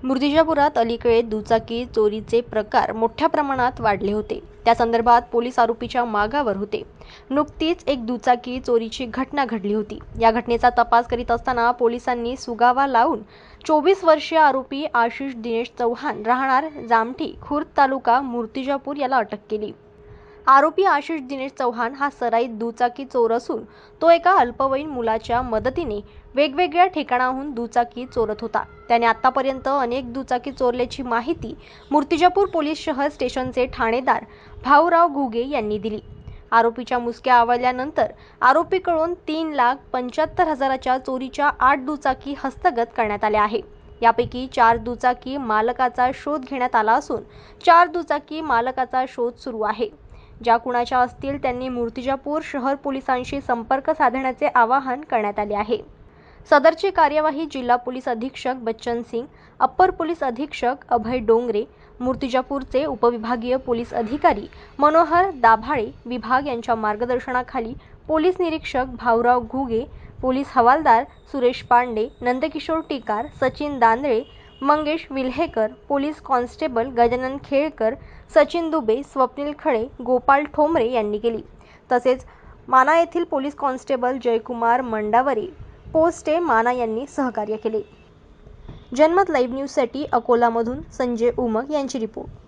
मूर्तिजापुरात अलीकडे दुचाकी चोरीचे प्रकार मोठ्या प्रमाणात वाढले होते। त्या संदर्भात पोलीस आरोपीच्या मागावर होते। नुकतीच एक दुचाकी चोरीची घटना घडली होती। या घटनेचा तपास करीत असताना पोलिसांनी सुगावा लावून 24 वर्षीय आरोपी आशिष दिनेश चव्हाण राहणार जामठी खुर्द तालुका मूर्तिजापूर याला अटक केली। आरोपी आशिष दिनेश चव्हाण हा सराईत दुचाकी चोर असून तो एका अल्पवयीन मुलाच्या मदतीने वेगवेगळ्या ठिकाणाहून दुचाकी चोरत होता। त्याने आतापर्यंत अनेक दुचाकी चोरल्याची माहिती मूर्तिजापूर पोलीस शहर स्टेशनचे ठाणेदार भाऊराव घुगे यांनी दिली। आरोपीच्या मुसक्या आवळल्यानंतर आरोपीकडून 3,75,000च्या चोरीच्या 8 दुचाकी हस्तगत करण्यात आल्या आहे। यापैकी 4 दुचाकी मालकाचा शोध घेण्यात आला असून 4 दुचाकी मालकाचा शोध सुरू आहे। ज्या कुणाच्या असतील त्यांनी मूर्तिजापूर शहर पोलिसांशी संपर्क साधण्याचे आवाहन करण्यात आले आहे। सदरची कार्यवाही जिल्हा पोलीस अधीक्षक बच्चन सिंग, अप्पर पोलीस अधीक्षक अभय डोंगरे, मूर्तिजापूरचे उपविभागीय पोलीस अधिकारी मनोहर दाभाळे विभाग यांच्या मार्गदर्शनाखाली पोलीस निरीक्षक भाऊराव घुगे, पोलीस हवालदार सुरेश पांडे, नंदकिशोर टिकार, सचिन दांदळे, मंगेश विल्हेकर, पोलीस कॉन्स्टेबल गजानन खेळकर, सचिन दुबे, स्वप्नील खळे, गोपाल ठोंबरे यांनी केली। तसेच माना येथील पोलीस कॉन्स्टेबल जयकुमार मंडावरे, पोस्टे माना यांनी सहकार्य केले। जनमत लाईव्ह न्यूजसाठी अकोलामधून संजय उमग यांची रिपोर्ट।